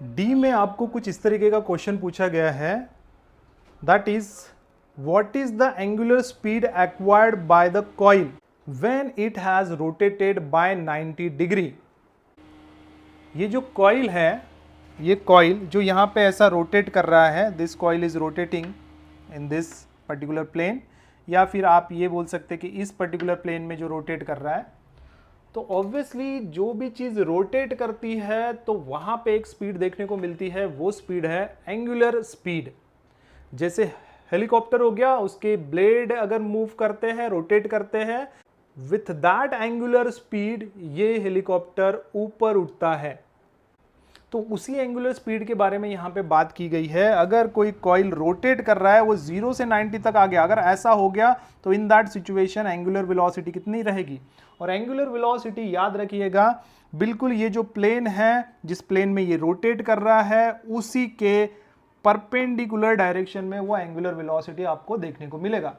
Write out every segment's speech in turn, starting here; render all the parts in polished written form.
D में आपको कुछ इस तरीके का क्वेश्चन पूछा गया है, that is what is the angular speed acquired by the coil when it has rotated bye 90 degree. ये जो कॉइल है, ये कॉइल जो यहाँ पे ऐसा रोटेट कर रहा है, this coil is rotating in this particular plane, या फिर आप ये बोल सकते कि इस पर्टिकुलर प्लेन में जो रोटेट कर रहा है, तो ऑब्वियसली जो भी चीज रोटेट करती है तो वहां पे एक स्पीड देखने को मिलती है, वो स्पीड है एंगुलर स्पीड। जैसे हेलीकॉप्टर हो गया, उसके ब्लेड अगर मूव करते हैं, रोटेट करते हैं, विथ दैट एंगुलर स्पीड ये हेलीकॉप्टर ऊपर उठता है। तो उसी एंगुलर स्पीड के बारे में यहाँ पे बात की गई है। अगर कोई कॉइल रोटेट कर रहा है, वो 0 से 90 तक आ गया, अगर ऐसा हो गया तो in that situation angular velocity कितनी रहेगी। और एंगुलर वेलोसिटी याद रखिएगा, बिल्कुल ये जो प्लेन है, जिस प्लेन में ये रोटेट कर रहा है, उसी के परपेंडिकुलर डायरेक्शन में वो एंगुलर वेलोसिटी आपको देखने को मिलेगा।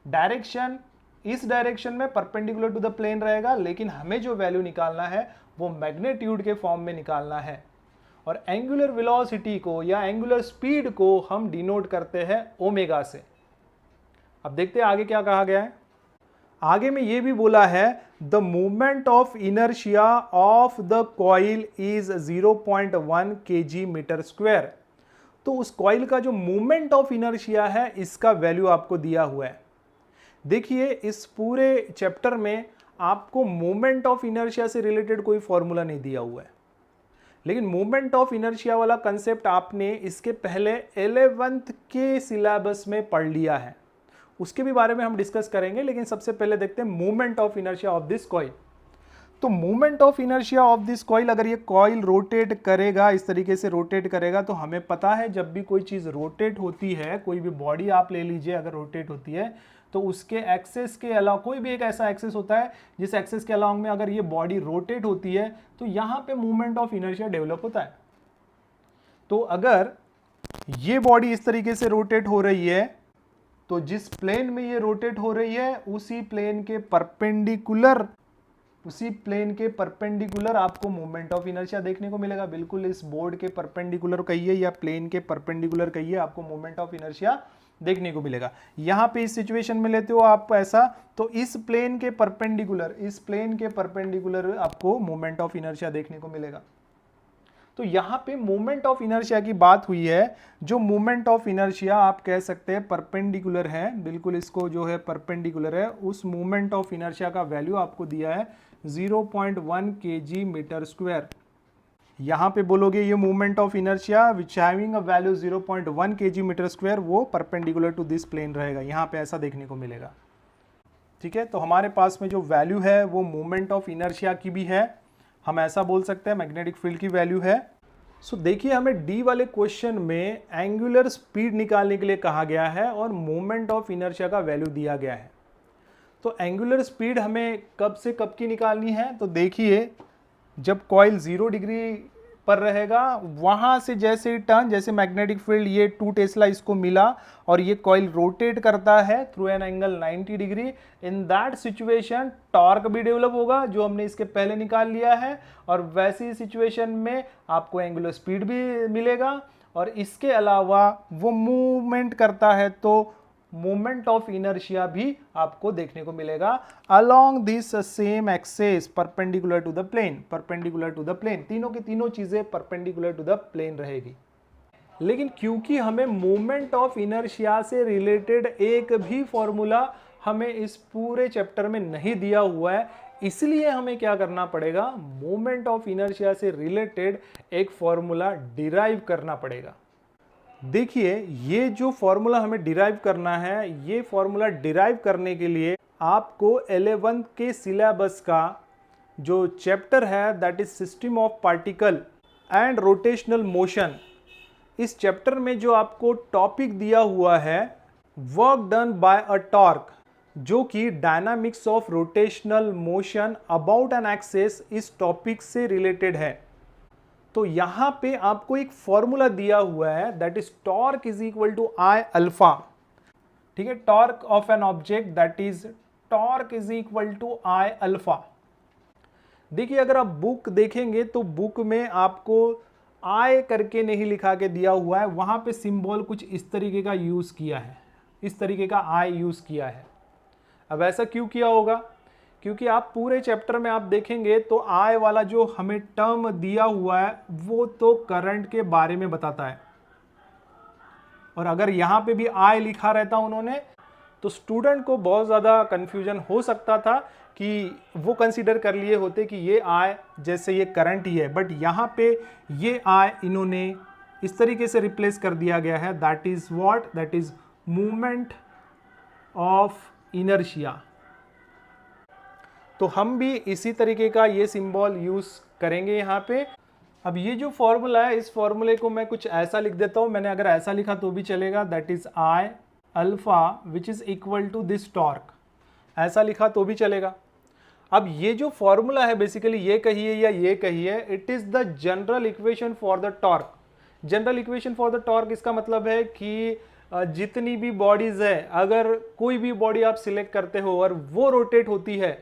डायरेक्शन इस डायरेक्शन में परपेंडिकुलर टू द प्लेन रहेगा, लेकिन हमें जो वैल्यू निकालना है वो मैग्नीट्यूड के फॉर्म में निकालना है। और एंगुलर वेलोसिटी को या एंगुलर स्पीड को हम डिनोट करते हैं ओमेगा से। अब देखते हैं आगे क्या कहा गया है। आगे में ये भी बोला है, the movement of inertia of the coil is 0.1 kg metre square. तो उस कॉइल का जो मूवमेंट ऑफ इनर्शिया है, इसका वैल्यू आपको दिया हुआ है। देखिए, इस पूरे चैप्टर में आपको मूवमेंट ऑफ इनर्शिया से रिलेटेड कोई फॉर्मूला नहीं दिया हुआ है, लेकिन मूवमेंट ऑफ इनर्शिया वाला कंसेप्ट आपने इसके पहले 11th के सिलेबस में पढ़ लिया है, उसके भी बारे में हम डिस्कस करेंगे। लेकिन सबसे पहले देखते हैं movement of inertia of this coil. तो movement of inertia of this coil, अगर ये कॉइल रोटेट करेगा, इस तरीके से रोटेट करेगा, तो हमें पता है जब भी कोई चीज रोटेट होती है, कोई भी बॉडी आप ले लीजिए, अगर रोटेट होती है तो उसके एक्सेस के अलावा कोई भी एक ऐसा एक्सेस होता है जिस एक्सेस के अलावा में अगर ये बॉडी रोटेट होती है तो यहां पे मूवमेंट ऑफ इनर्शिया डेवलप होता है। तो अगर ये बॉडी इस तरीके से रोटेट हो रही है, तो जिस प्लेन में ये रोटेट हो रही है उसी प्लेन के परपेंडिकुलर आपको मूवमेंट ऑफ इनर्शिया देखने को मिलेगा। बिल्कुल इस बोर्ड के परपेंडिकुलर कहिए या प्लेन के परपेंडिकुलर कहिए, आपको मूवमेंट ऑफ इनर्शिया देखने को मिलेगा। यहां पे इस सिचुएशन में लेते हो आप ऐसा, तो इस प्लेन के परपेंडिकुलर आपको मूवमेंट ऑफ इनर्शिया देखने को मिलेगा। तो यहां पे मूवमेंट ऑफ इनर्शिया की बात हुई है। जो मूवमेंट ऑफ इनर्शिया आप कह सकते हैं परपेंडिकुलर है, बिल्कुल इसको जो है परपेंडिकुलर है, उस मूवमेंट ऑफ इनर्शिया का वैल्यू आपको दिया है 0.1 kg मीटर स्क्वायर। यहां पे बोलोगे ये movement of inertia which having a value 0.1 kg metre square, वो परपेंडिकुलर टू दिस प्लेन रहेगा। यहां पे ऐसा देखने को मिलेगा। ठीक है, तो हमारे पास में जो वैल्यू है वो मूवमेंट ऑफ इनर्शिया की भी है, हम ऐसा बोल सकते हैं मैग्नेटिक फील्ड की वैल्यू है। सो देखिए, हमें डी वाले क्वेश्चन में एंगुलर स्पीड निकालने के लिए कहा गया है और मूवमेंट ऑफ इनर्शिया का वैल्यू दिया गया है। तो एंगुलर स्पीड हमें कब से कब की निकालनी है, तो देखिए जब कॉइल 0 डिग्री पर रहेगा, वहां से जैसे ही टर्न, जैसे मैग्नेटिक फील्ड ये 2 टेस्ला इसको मिला और ये कॉइल रोटेट करता है through an angle 90 degree, in that situation torque भी डेवलप होगा जो हमने इसके पहले निकाल लिया है, और वैसी सिचुएशन में आपको एंगुलर स्पीड भी मिलेगा। और इसके अलावा वो मूवमेंट करता है तो मूवमेंट ऑफ इनर्शिया भी आपको देखने को मिलेगा along this same axis perpendicular to the plane. तीनों की तीनों चीजें परपेंडिकुलर टू द प्लेन रहेगी। लेकिन क्योंकि हमें मूवमेंट ऑफ इनर्शिया से रिलेटेड एक भी फॉर्मूला हमें इस पूरे चैप्टर में नहीं दिया हुआ है, इसलिए हमें क्या करना पड़ेगा, मूवमेंट ऑफ इनर्शिया से रिलेटेड एक फॉर्मूला डिराइव करना पड़ेगा। देखिए, ये जो फॉर्मूला हमें डिराइव करना है, ये फॉर्मूला डिराइव करने के लिए आपको 11th के सिलेबस का जो चैप्टर है that is system of particle and rotational motion, इस चैप्टर में जो आपको टॉपिक दिया हुआ है work done by a torque, जो कि dynamics of rotational motion about an axis, इस टॉपिक से रिलेटेड है। तो यहां पे आपको एक फॉर्मूला दिया हुआ है that is torque is equal to I alpha. ठीक है, torque of an object that is torque is equal to I alpha. देखिए, अगर आप बुक देखेंगे तो बुक में आपको आई करके नहीं लिखा के दिया हुआ है, वहां पे सिंबल कुछ इस तरीके का यूज किया है, इस तरीके का आई यूज किया है। अब ऐसा क्यों किया होगा? क्योंकि आप पूरे चैप्टर में आप देखेंगे तो आई वाला जो हमें टर्म दिया हुआ है वो तो करंट के बारे में बताता है, और अगर यहां पे भी आई लिखा रहता उन्होंने तो स्टूडेंट को बहुत ज़्यादा कंफ्यूजन हो सकता था कि वो कंसीडर कर लिए होते कि ये आई जैसे ये करंट ही है, बट यहाँ पे ये आई इन्होंने इस तरीके से रिप्लेस कर दिया गया है, that is what, that is movement of inertia. तो हम भी इसी तरीके का ये सिंबल यूज करेंगे यहाँ पे। अब ये जो फॉर्मूला है, इस फॉर्मूले को मैं कुछ ऐसा लिख देता हूँ, मैंने अगर ऐसा लिखा तो भी चलेगा, that is I alpha which is equal to this torque, ऐसा लिखा तो भी चलेगा। अब ये जो फॉर्मूला है बेसिकली ये कहिए या ये कहिए, it is the general equation for the torque. General equation for the torque इसका मतलब है कि जितनी भी बॉडीज है, अगर कोई भी बॉडी आप सिलेक्ट करते हो और वो रोटेट होती है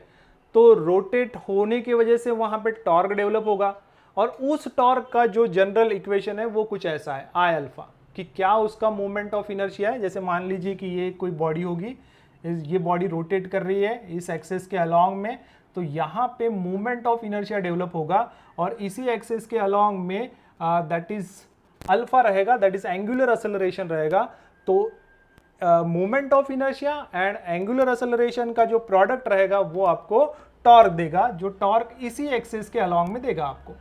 तो रोटेट होने की वजह से वहां पे टॉर्क डेवलप होगा, और उस टॉर्क का जो जनरल इक्वेशन है वो कुछ ऐसा है, आई अल्फा, कि क्या उसका मोमेंट ऑफ इनर्शिया है। जैसे मान लीजिए कि ये कोई बॉडी होगी, ये बॉडी रोटेट कर रही है इस एक्सेस के अलॉन्ग में, तो यहाँ पे मोमेंट ऑफ इनर्शिया डेवलप होगा, और इसी एक्सेस के अलॉन्ग में दैट इज अल्फा रहेगा, दैट इज एंगुलर एक्सेलरेशन रहेगा। तो moment of inertia and angular acceleration का जो प्रोडक्ट रहेगा वो आपको टॉर्क देगा, जो टॉर्क इसी एक्सेस के अलॉन्ग में देगा आपको,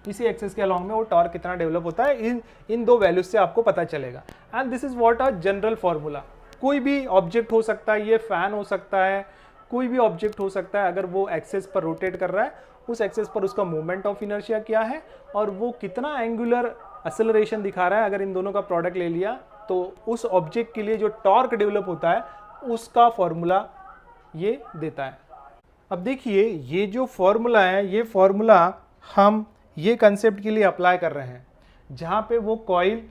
इसी एक्सेस के अलॉन्ग में वो टॉर्क कितना डेवलप होता है, इन दो वैल्यूज से आपको पता चलेगा। And this is what a general formula. कोई भी ऑब्जेक्ट हो सकता है, ये फैन हो सकता है, कोई भी ऑब्जेक्ट हो सकता है, अगर वो एक्सेस पर रोटेट कर रहा है, उस एक्सेस पर उसका मोमेंट ऑफ इनर्शिया क्या है और वो कितना एंगुलर एक्सेलरेशन दिखा रहा है, अगर इन दोनों का प्रोडक्ट ले लिया तो उस ऑब्जेक्ट के लिए जो टॉर्क डेवलप होता है उसका फॉर्मूला ये देता है। अब देखिए ये जो फॉर्मूला है, ये फॉर्मूला हम ये कंसेप्ट के लिए अप्लाई कर रहे हैं जहाँ पे वो कॉइल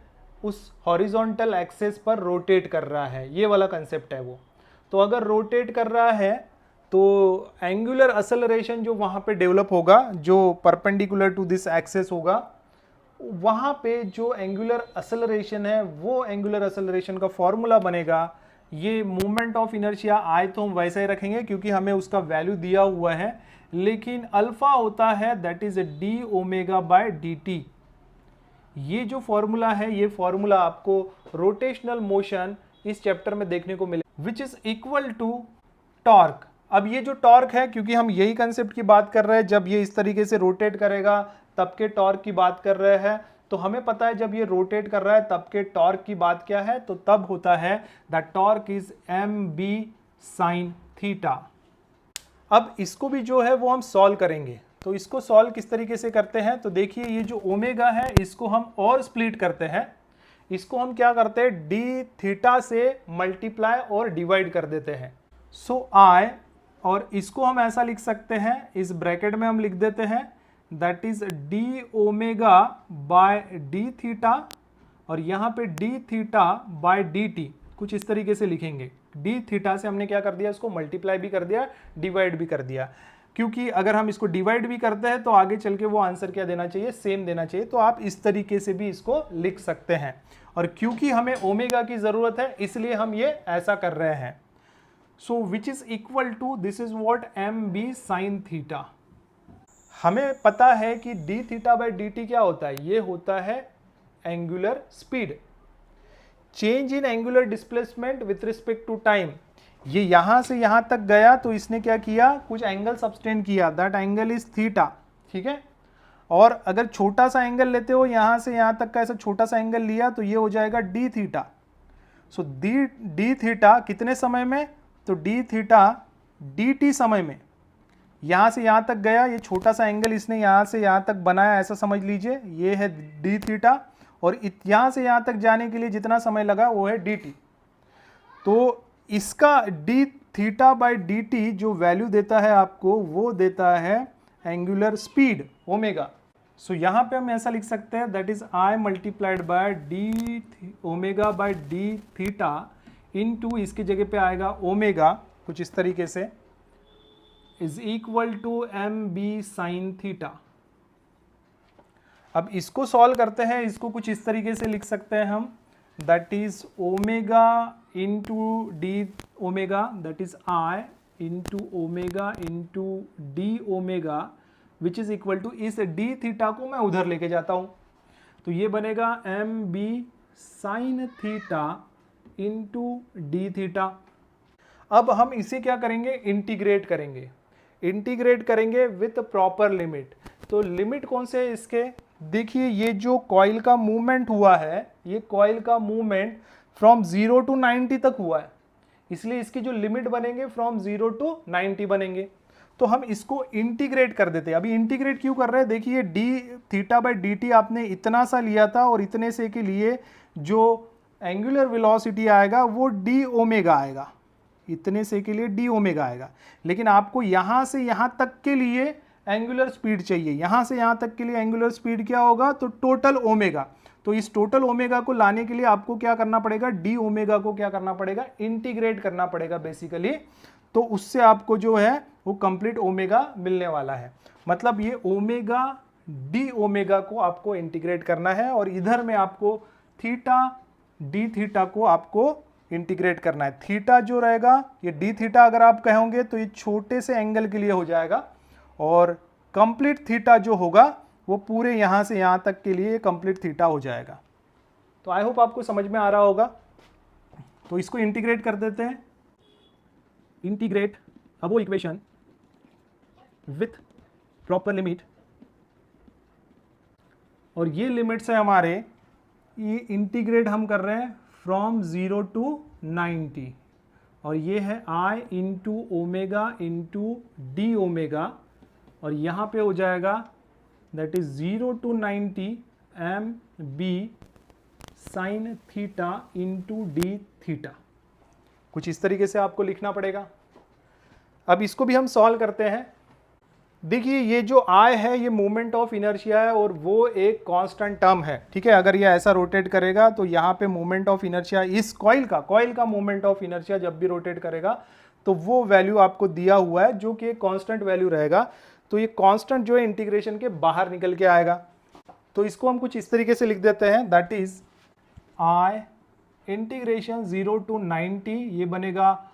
उस हॉरिजॉन्टल एक्सेस पर रोटेट कर रहा है, ये वाला कंसेप्ट है वो। तो अगर रोटेट कर रहा है तो एंगुलर एक्सेलरेशन जो वहाँ पे डेवलप होगा, जो परपेंडिकुलर टू दिस एक्सेस होगा, वहाँ पे जो एंगुलर एक्सेलरेशन है वो एंगुलर एक्सेलरेशन का फॉर्मूला बनेगा। ये मूवमेंट ऑफ इनर्शिया आई तो हम वैसा ही रखेंगे क्योंकि हमें उसका वैल्यू दिया हुआ है, लेकिन अल्फा होता है that is D omega by D T. ये जो फॉर्मूला है, ये फॉर्मूला आपको रोटेशनल मोशन इस चैप्टर में देखने को मिले, which is equal to torque. अब ये जो टॉर्क है, क्योंकि हम यही कंसेप्ट की बात कर रहे हैं, जब ये इस तरीके से रोटेट करेगा तब के टॉर्क की बात कर रहे हैं, तो हमें पता है जब ये रोटेट कर रहा है तब के टॉर्क की बात क्या है, तो तब होता है that torque is M B sine theta. अब इसको भी जो है वो हम सॉल्व करेंगे, तो इसको सॉल्व किस तरीके से करते हैं, तो देखिए ये जो ओमेगा है इसको हम और स्प्लिट करते हैं, इसको हम क्या करते हैं डी थीटा से मल्टीप्लाई और डिवाइड कर देते हैं। सो आई, और इसको हम ऐसा लिख सकते हैं, इस ब्रैकेट में हम लिख देते हैं that is D omega by D theta, और यहाँ पे D theta by D T, कुछ इस तरीके से लिखेंगे। डी थीटा से हमने क्या कर दिया, इसको मल्टीप्लाई भी कर दिया, डिवाइड भी कर दिया, क्योंकि अगर हम इसको डिवाइड भी करते हैं तो आगे चल के वो आंसर क्या देना चाहिए, सेम देना चाहिए। तो आप इस तरीके से भी इसको लिख सकते हैं, और क्योंकि हमें ओमेगा की जरूरत है इसलिए हम ये ऐसा कर रहे हैं। So which is equal to, this is what M B sine theta. हमें पता है कि D theta by D T क्या होता है, ये होता है angular speed, change in angular displacement with respect to time. ये यहां से यहां तक गया तो इसने क्या किया, कुछ एंगल सबटेंड किया, दैट एंगल इज थीटा, ठीक है। और अगर छोटा सा एंगल लेते हो, यहां से यहां तक का ऐसा छोटा सा एंगल लिया तो ये हो जाएगा डी थीटा। सो डी थीटा कितने समय में, तो डी थीटा डी टी समय में, यहां से यहां तक गया, ये छोटा सा एंगल इसने यहां से यहां तक बनाया, ऐसा समझ लीजिए, ये है डी थीटा, और यहां से यहां तक जाने के लिए जितना समय लगा वो है डी टी। तो इसका D theta by D T जो वैल्यू देता है आपको, वो देता है एंगुलर स्पीड ओमेगा। सो यहां पे हम ऐसा लिख सकते हैं that is I multiplied by D omega by D theta into, इसकी जगह पे आएगा ओमेगा, कुछ इस तरीके से, is equal to M B sine theta. अब इसको सॉल्व करते हैं, इसको कुछ इस तरीके से लिख सकते हैं हम, that is omega into D omega, that is I into omega into D omega which is equal to, इस डी थीटा को मैं उधर लेके जाता हूं तो ये बनेगा M B sine theta into D theta. अब हम इसे क्या करेंगे, इंटीग्रेट करेंगे, इंटीग्रेट करेंगे विथ प्रॉपर लिमिट। तो लिमिट कौन से है इसके, देखिए ये जो कॉइल का मूवमेंट हुआ है, ये कॉइल का मूवमेंट फ्रॉम 0 टू 90 तक हुआ है, इसलिए इसकी जो लिमिट बनेंगे फ्रॉम 0 टू 90 बनेंगे। तो हम इसको इंटीग्रेट कर देते हैं। अभी इंटीग्रेट क्यों कर रहे हैं, देखिए D theta by D T आपने इतना सा लिया था और इतने से के लिए जो एंगुलर वेलोसिटी आएगा वो डी ओमेगा आएगा, इतने से के लिए डी ओमेगा आएगा। लेकिन आपको यहां से यहां तक के लिए एंगुलर स्पीड चाहिए, यहां से यहां तक के लिए एंगुलर स्पीड क्या होगा, तो टोटल ओमेगा। तो इस टोटल ओमेगा को लाने के लिए आपको क्या करना पड़ेगा, डी ओमेगा को क्या करना पड़ेगा, इंटीग्रेट करना पड़ेगा बेसिकली। तो उससे आपको जो है वो कंप्लीट ओमेगा मिलने वाला है। मतलब ये ओमेगा डी ओमेगा को आपको इंटीग्रेट करना है और इधर में आपको थीटा डी थीटा को आपको इंटीग्रेट करना है। थीटा जो रहेगा, ये डी थीटा अगर आप कहोगे तो ये छोटे से एंगल के लिए हो जाएगा और कंप्लीट थीटा जो होगा वो पूरे यहां से यहां तक के लिए कंप्लीट थीटा हो जाएगा। तो आई होप आपको समझ में आ रहा होगा। तो इसको इंटीग्रेट कर देते हैं, integrate above equation with proper limit, और ये लिमिट्स है हमारे, ये इंटीग्रेट हम कर रहे हैं फ्रॉम 0 टू 90 और ये है I into omega into D omega और यहाँ पे हो जाएगा that is 0 to 90 M B sine theta into D theta. कुछ इस तरीके से आपको लिखना पड़ेगा। अब इसको भी हम सॉल्व करते हैं। देखिए ये जो आई है ये मोमेंट ऑफ इनर्शिया है और वो एक कांस्टेंट टर्म है, ठीक है। अगर ये ऐसा रोटेट करेगा तो यहाँ पे मोमेंट ऑफ इनर्शिया, इस कॉइल का मोमेंट ऑफ इनर्शिया जब भी रोटेट करेगा तो वो वैल्यू आपको दिया हुआ है जो कि एक कांस्टेंट वैल्यू रहेगा। तो ये कांस्टेंट जो है इंटीग्रेशन के बाहर निकल के आएगा। तो इसको हम कुछ इस तरीके से लिख देते हैं, that is I integration 0 to 90, ये बनेगा,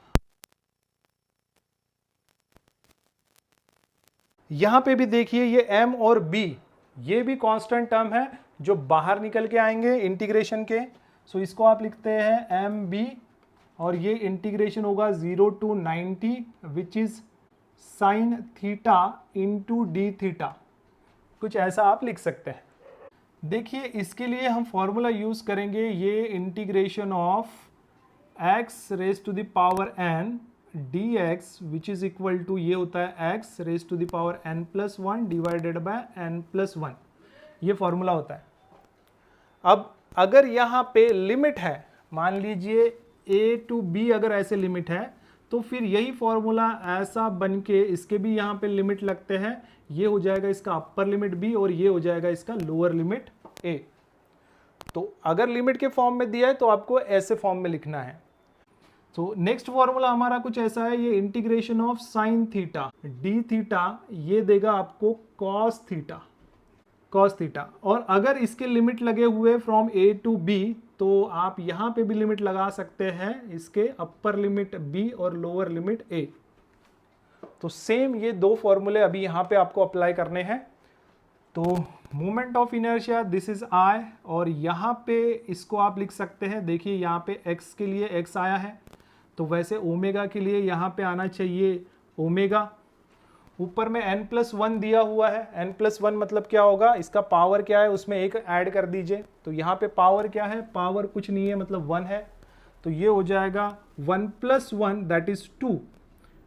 यहां पे भी देखिए ये m और b ये भी कांस्टेंट टर्म है जो बाहर निकल के आएंगे इंटीग्रेशन के। सो इसको आप लिखते हैं एम बी और ये इंटीग्रेशन होगा 0 to 90 which is sine theta into D theta. कुछ ऐसा आप लिख सकते हैं। देखिए इसके लिए हम फॉर्मूला यूज करेंगे, ये integration of x raise to the power n dx which is equal to, ये होता है x raise to the power n+1 divided by n+1, ये फॉर्मूला होता है। अब अगर यहाँ पे लिमिट है, मान लीजिए a टू b अगर ऐसे लिमिट है तो फिर यही फॉर्मूला ऐसा बन के इसके भी यहाँ पे लिमिट लगते हैं, ये हो जाएगा इसका अपर लिमिट b और ये हो जाएगा इसका लोअर लिमिट a। तो अगर लिमिट के फॉर्म में दिया है तो आपको ऐसे फॉर्म में लिखना है। तो नेक्स्ट फॉर्मूला हमारा कुछ ऐसा है, ये integration of sine theta D theta, ये देगा आपको कॉस थीटा। और अगर इसके लिमिट लगे हुए फ्रॉम a टू b तो आप यहाँ पे भी लिमिट लगा सकते हैं, इसके अपर लिमिट b और लोअर लिमिट a। तो सेम ये दो फॉर्मूले अभी यहाँ पे आपको अप्लाई करने हैं। तो moment of inertia this is I और यहाँ पे इसको आप लिख सकते हैं, देखिए यहाँ पे x के लिए x आया है तो वैसे ओमेगा के लिए यहाँ पे आना चाहिए ओमेगा। ऊपर में n+1 दिया हुआ है, n+1 मतलब क्या होगा, इसका पावर क्या है उसमें एक ऐड कर दीजिए। तो यहाँ पे पावर क्या है, पावर कुछ नहीं है मतलब 1 है, तो ये हो जाएगा 1+1 दैट इज 2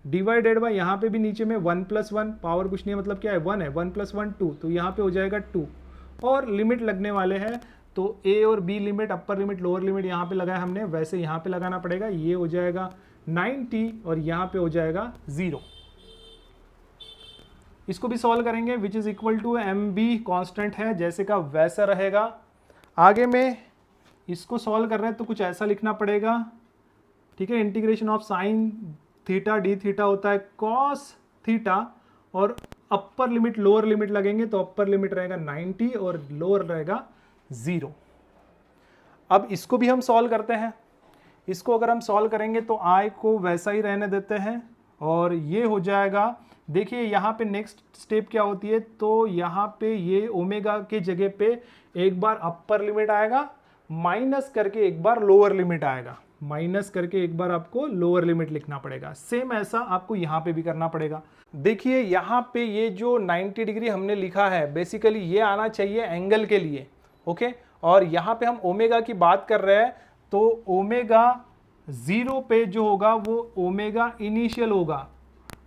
डिवाइडेड बाय, यहाँ पे भी नीचे में 1+1 पावर कुछ नहीं है मतलब क्या है 1 है, 1+1 2, तो यहाँ पे हो जाएगा 2 और लिमिट लगने वाले हैं। तो a और b limit, upper limit lower limit यहाँ पे लगाया हमने, वैसे यहाँ पे लगाना पड़ेगा, ये हो जाएगा 90 और यहाँ पे हो जाएगा 0। इसको भी सॉल्व करेंगे which is equal to M B, constant है जैसे का वैसा रहेगा। आगे में इसको सॉल्व कर रहे हैं तो कुछ ऐसा लिखना पड़ेगा, ठीक है। Integration of sine theta D theta होता है कॉस थीटा और अपर लिमिट लोअर लिमिट लगेंगे तो अपर लिमिट रहेगा 90 और लोअर रहेगा 0। अब इसको भी हम सॉल्व करते हैं। इसको अगर हम सॉल्व करेंगे तो i को वैसा ही रहने देते हैं और ये हो जाएगा। देखिए यहाँ पे नेक्स्ट स्टेप क्या होती है, तो यहाँ पे ये ओमेगा के जगह पे एक बार अपर लिमिट आएगा, माइनस करके एक बार लोअर लिमिट आएगा, माइनस करके एक बार आपको लोअर लिमिट लिखना पड़ेगा। सेम ऐसा आपको यहाँ पे भी करना पड़ेगा। देखिए यहाँ पे ये जो 90 डिग्री हमने लिखा है, बेसिकली ये आना चाहिए एंगल के लिए, ओके। और यहाँ पे हम ओमेगा की बात कर रहे हैं, तो ओमेगा 0 पे जो होगा वो ओमेगा इनिशियल होगा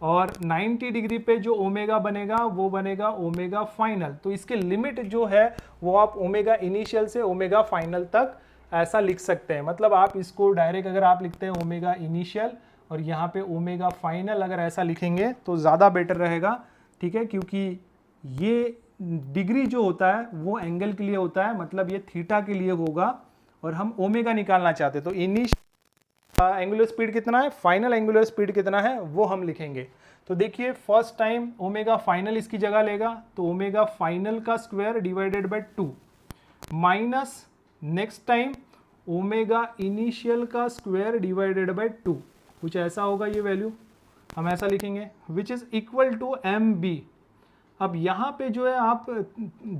और 90 डिग्री पे जो ओमेगा बनेगा वो बनेगा ओमेगा फाइनल। तो इसके लिमिट जो है वो आप ओमेगा इनिशियल से ओमेगा फाइनल तक ऐसा लिख सकते हैं। मतलब आप इसको डायरेक्ट अगर आप लिखते हैं ओमेगा इनिशियल और यहाँ पे ओमेगा फाइनल, अगर ऐसा लिखेंगे तो ज़्यादा बेटर रहेगा, ठीक है, क्योंकि ये डिग्री जो होता है वो एंगल के लिए होता है, मतलब ये थीटा के लिए होगा और हम ओमेगा निकालना चाहते हैं। तो इनिशियल एंगुलर स्पीड कितना है, फाइनल एंगुलर स्पीड कितना है वो हम लिखेंगे। तो देखिए फर्स्ट टाइम ओमेगा फाइनल इसकी जगह लेगा, तो ओमेगा फाइनल का square divided by 2 minus next time omega initial का स्क्वायर डिवाइडेड बाय 2, कुछ ऐसा होगा ये वैल्यू, हम ऐसा लिखेंगे, which is equal to M B. अब यहाँ पे जो है आप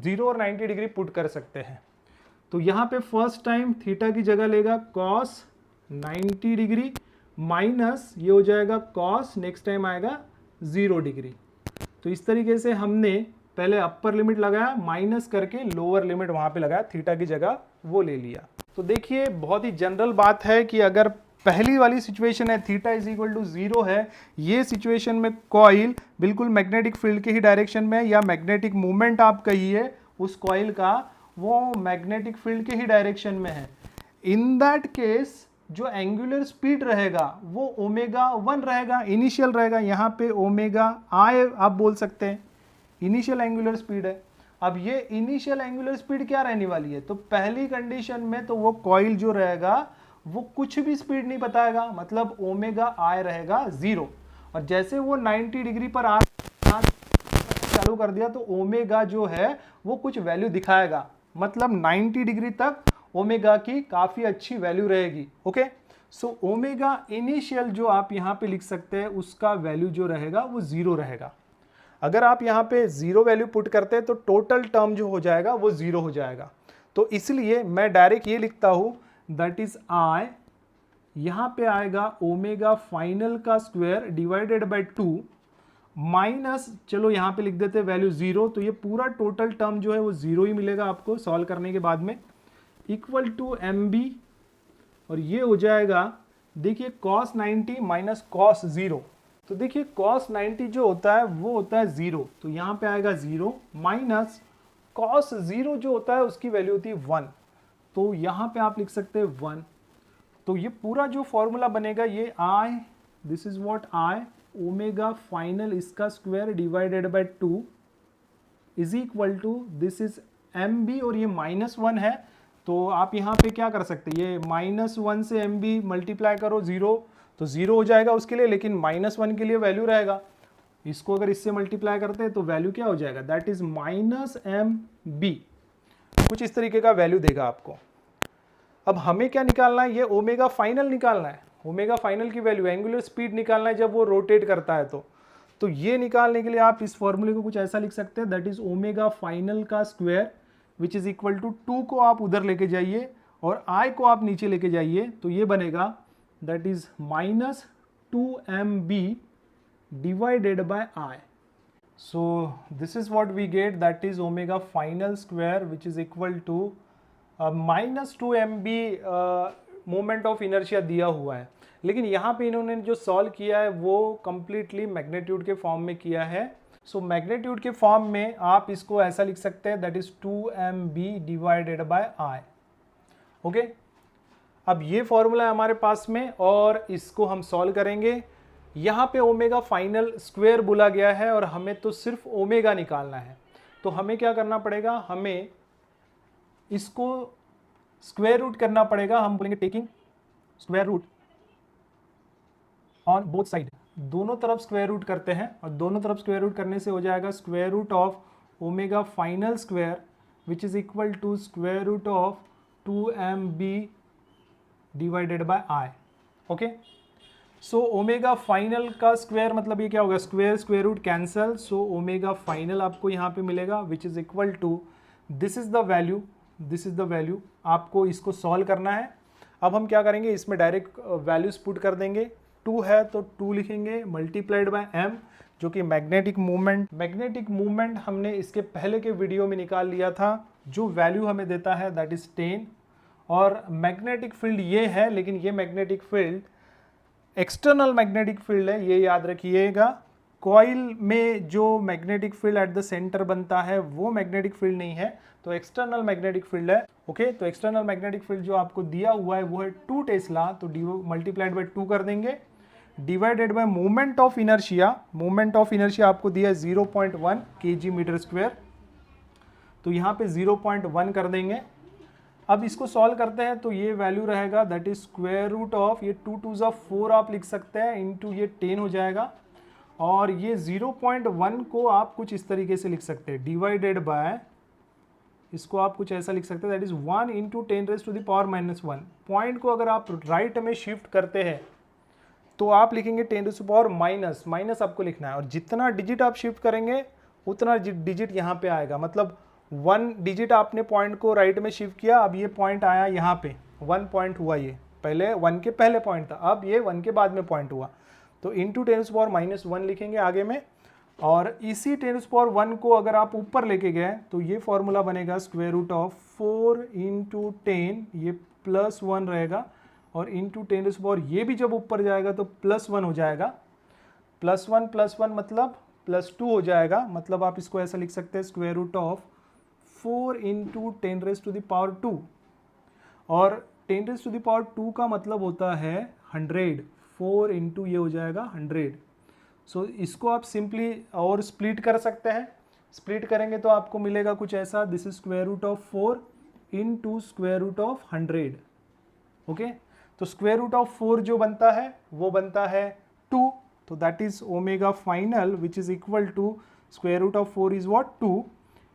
0 और 90 डिग्री पुट कर सकते हैं। तो यहाँ पे फर्स्ट टाइम थीटा की जगह लेगा कॉस 90 डिग्री माइनस ये हो जाएगा कॉस, नेक्स्ट टाइम आएगा 0 डिग्री। तो इस तरीके से हमने पहले अपर लिमिट लगाया, माइनस करके लोअर लिमिट वहां पे लगाया, थीटा की जगह वो ले लिया। तो देखिए बहुत ही जनरल बात है कि अगर पहली वाली सिचुएशन है थीटा इज इक्वल टू 0 है, ये सिचुएशन में कॉइल बिल्कुल मैग्नेटिक फील्ड के ही डायरेक्शन में, या मैग्नेटिक मूवमेंट आप कहिए उस कॉइल का, वो मैग्नेटिक फील्ड के ही डायरेक्शन में है। इन दैट केस जो एंगुलर स्पीड रहेगा वो ओमेगा 1 रहेगा, इनिशियल रहेगा। यहाँ पे ओमेगा आई आप बोल सकते हैं, इनिशियल एंगुलर स्पीड है। अब ये इनिशियल एंगुलर स्पीड क्या रहने वाली है, तो पहली कंडीशन में तो वो कॉइल जो रहेगा वो कुछ भी स्पीड नहीं बताएगा, मतलब ओमेगा आई रहेगा 0। और जैसे वो 90 डिग्री पर आ चालू कर दिया तो ओमेगा जो है वो कुछ वैल्यू दिखाएगा, मतलब 90 डिग्री तक ओमेगा की काफी अच्छी वैल्यू रहेगी, ओके। सो ओमेगा इनिशियल जो आप यहाँ पे लिख सकते हैं उसका वैल्यू जो रहेगा वो 0 रहेगा। अगर आप यहाँ पे 0 वैल्यू पुट करते हैं तो टोटल टर्म जो हो जाएगा वो 0 हो जाएगा। तो इसलिए मैं डायरेक्ट ये लिखता हूँ दैट इज आई, यहाँ पे आएगा ओमेगा फाइनल का स्क्वायर डिवाइडेड बाय 2 माइनस, चलो यहाँ पे लिख देते हैं वैल्यू 0, तो ये पूरा टोटल टर्म जो है वो 0 ही मिलेगा आपको सॉल्व करने के बाद में, इक्वल टू एम बी। और ये हो जाएगा, देखिए cos 90 माइनस cos 0, तो देखिए cos 90 जो होता है वो होता है 0, तो यहाँ पे आएगा 0 माइनस cos 0 जो होता है उसकी वैल्यू होती है 1, तो यहाँ पे आप लिख सकते हैं 1। तो ये पूरा जो फॉर्मूला बनेगा ये I, this is what I, omega final इसका square divided by 2 is equal to this is M B, और ये -1 है तो आप यहाँ पे क्या कर सकते हैं, ये -1 से एम बी मल्टीप्लाई करो 0, तो 0 हो जाएगा उसके लिए, लेकिन -1 के लिए वैल्यू रहेगा। इसको अगर इससे मल्टीप्लाई करते हैं तो वैल्यू क्या हो जाएगा, दैट इज -एम बी, कुछ इस तरीके का वैल्यू देगा आपको। अब हमें क्या निकालना है, ये ओमेगा फाइनल निकालना है, ओमेगा फाइनल की वैल्यू, एंगुलर स्पीड निकालना है जब वो रोटेट करता है। तो ये निकालने के लिए आप इस फॉर्मूले को कुछ ऐसा लिख सकते हैं, दैट इज ओमेगा फाइनल का square which is equal to 2 को आप उधर लेके जाइए और आई को आप नीचे लेके जाइए, तो ये बनेगा that is -2mb divided by I. So this is what we get, that is omega final square which is equal to -2mb moment of inertia दिया हुआ है, लेकिन यहाँ पे इन्होंने जो सॉल्व किया है वो कंप्लीटली मैग्नीट्यूड के फॉर्म में किया है। सो मैग्नीट्यूड के फॉर्म में आप इसको ऐसा लिख सकते हैं, that is 2mb divided by I, okay. अब ये फॉर्मूला है हमारे पास में और इसको हम सॉल्व करेंगे। यहाँ पे ओमेगा फाइनल स्क्वायर बोला गया है और हमें तो सिर्फ ओमेगा निकालना है, तो हमें क्या करना पड़ेगा, हमें इसको स्क्वायर रूट करना पड़ेगा। हम बोलेंगे taking square root on both side, दोनों तरफ स्क्वायर रूट करते हैं और दोनों तरफ स्क्वायर रूट करने से हो जाएगा square root of omega final square which is equal to square root of 2mb divided by I. Okay, so omega final का स्क्वायर मतलब ये क्या होगा, square square root cancel, so omega final आपको यहाँ पे मिलेगा which is equal to this is the value, this is the value. आपको इसको सॉल्व करना है। अब हम क्या करेंगे, इसमें डायरेक्ट वैल्यूज पुट कर देंगे। 2 है तो 2 लिखेंगे मल्टीप्लाइड बाय m जो कि मैग्नेटिक मूवमेंट हमने इसके पहले के वीडियो में निकाल लिया था। जो वैल्यू हमें देता है दैट इज 10 और मैग्नेटिक फील्ड ये है, लेकिन ये magnetic field external magnetic field है, ये याद रखिएगा। कॉइल में जो magnetic field at the centre बनता है वो मैग्नेटिक फील्ड नहीं है, तो एक्सटर्नल मैग्नेटिक फील्ड है। ओके, तो एक्सटर्नल मैग्नेटिक फील्ड जो आपको दिया हुआ है वो है 2 टेस्ला, तो मल्टीप्लाइड बाय 2 कर देंगे divided by moment of inertia आपको दिया है 0.1 kg मीटर स्क्वायर, तो यहाँ पे 0.1 कर देंगे। अब इसको सॉल्व करते हैं तो ये वैल्यू रहेगा that is square root of, ये 2 2 4 आप लिख सकते हैं, इंटू ये 10 हो जाएगा, और ये 0.1 को आप कुछ इस तरीके से लिख सकते हैं डिवाइडेड बाय, इसको आप कुछ ऐसा लिख सकते हैं दैट इज 1 इंटू 10⁻⁻1। पॉइंट को अगर आप राइट में शिफ्ट करते हैं तो आप लिखेंगे 10⁻⁻, माइनस आपको लिखना है, और जितना डिजिट आप शिफ्ट करेंगे उतना डिजिट यहाँ पे आएगा। मतलब 1 डिजिट आपने पॉइंट को राइट में शिफ्ट किया, अब ये पॉइंट आया यहाँ पे, 1 पॉइंट हुआ, ये पहले 1 के पहले पॉइंट था, अब ये 1 के बाद में पॉइंट हुआ, तो इंटू 10⁻⁻1 लिखेंगे आगे में। और इसी 10⁻1 को अगर आप ऊपर लेके गए तो ये फॉर्मूला बनेगा स्क्वायर रूट ऑफ 4 इंटू 10, ये +1 रहेगा, और इंटू 10⁻, ये भी जब ऊपर जाएगा तो +1 हो जाएगा, +1 मतलब +2 हो जाएगा। मतलब आप इसको ऐसा लिख सकते हैं स्क्वायर रूट ऑफ 4 इंटू 10⁻², और 10⁻² का मतलब होता है 100, 4 इंटू ये हो जाएगा 100। सो इसको आप सिंपली और स्प्लिट कर सकते हैं, स्प्लिट करेंगे तो आपको मिलेगा कुछ ऐसा, this is square root of 4 into square root of 100। Okay, तो स्क्वायर रूट ऑफ 4 जो बनता है वो बनता है 2, तो that is omega final which is equal to square root of 4 is what 2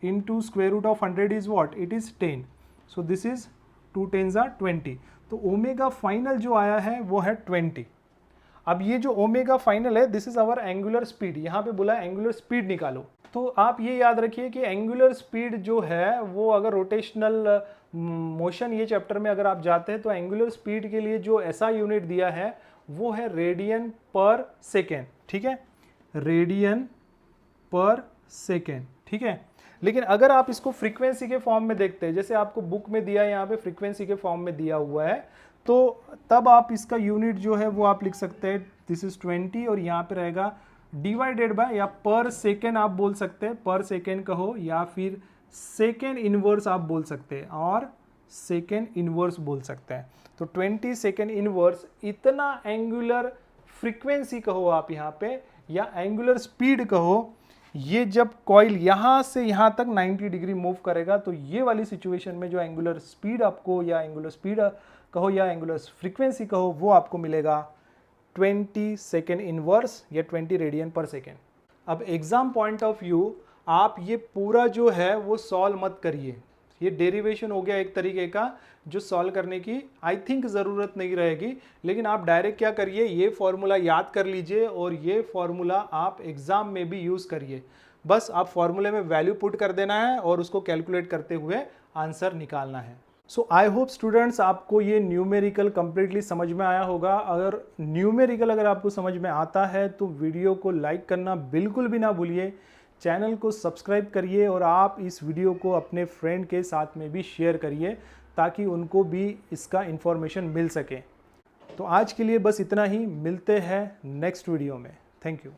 into square root of 100 is what, it is 10, so this is 2 10s are 20। तो omega final जो आया है वो है 20। अब ये जो ओमेगा फाइनल है this is our angular speed, यहाँ पे बोला एंगुलर स्पीड निकालो। तो आप ये याद रखिए कि एंगुलर स्पीड जो है वो अगर रोटेशनल मोशन ये चैप्टर में अगर आप जाते हैं तो एंगुलर स्पीड के लिए जो ऐसा यूनिट दिया है वो है रेडियन पर सेकेंड। ठीक है, रेडियन पर सेकेंड, ठीक है। लेकिन अगर आप इसको फ्रीक्वेंसी के फॉर्म में देखते हैं, जैसे आपको बुक में दिया है यहाँ पे फ्रीक्वेंसी के फॉर्म में दिया हुआ है, तो तब आप इसका यूनिट जो है वो आप लिख सकते हैं दिस इज 20, और यहाँ पे रहेगा डिवाइडेड बाय, या पर सेकेंड आप बोल सकते हैं, पर सेकेंड कहो, या फिर सेकेंड इनवर्स आप बोल सकते हैं, और सेकेंड इनवर्स बोल सकते हैं। तो 20 सेकेंड इनवर्स, इतना एंगुलर फ्रीक्वेंसी कहो आप यहाँ पे, या एंगुलर स्पीड कहो, ये जब कॉइल यहाँ से यहाँ तक 90 डिग्री मूव करेगा तो ये वाली सिचुएशन में जो एंगुलर स्पीड आपको, या एंगुलर स्पीड कहो या एंगुलर फ्रीक्वेंसी कहो, वो आपको मिलेगा 20 सेकेंड इनवर्स या 20 रेडियन पर सेकेंड। अब एग्जाम पॉइंट ऑफ व्यू आप ये पूरा जो है वो सॉल्व मत करिए, ये डेरिवेशन हो गया एक तरीके का जो सॉल्व करने की आई थिंक ज़रूरत नहीं रहेगी, लेकिन आप डायरेक्ट क्या करिए, ये फॉर्मूला याद कर लीजिए और ये फॉर्मूला आप एग्ज़ाम में भी यूज़ करिए। बस आप फॉर्मूले में वैल्यू पुट कर देना है और उसको कैलकुलेट करते हुए आंसर निकालना है। सो आई होप स्टूडेंट्स आपको ये न्यूमेरिकल कंप्लीटली समझ में आया होगा। अगर न्यूमेरिकल अगर आपको समझ में आता है तो वीडियो को लाइक करना बिल्कुल भी ना भूलिए, चैनल को सब्सक्राइब करिए, और आप इस वीडियो को अपने फ्रेंड के साथ में भी शेयर करिए ताकि उनको भी इसका इन्फॉर्मेशन मिल सके। तो आज के लिए बस इतना ही, मिलते हैं नेक्स्ट वीडियो में। Thank you.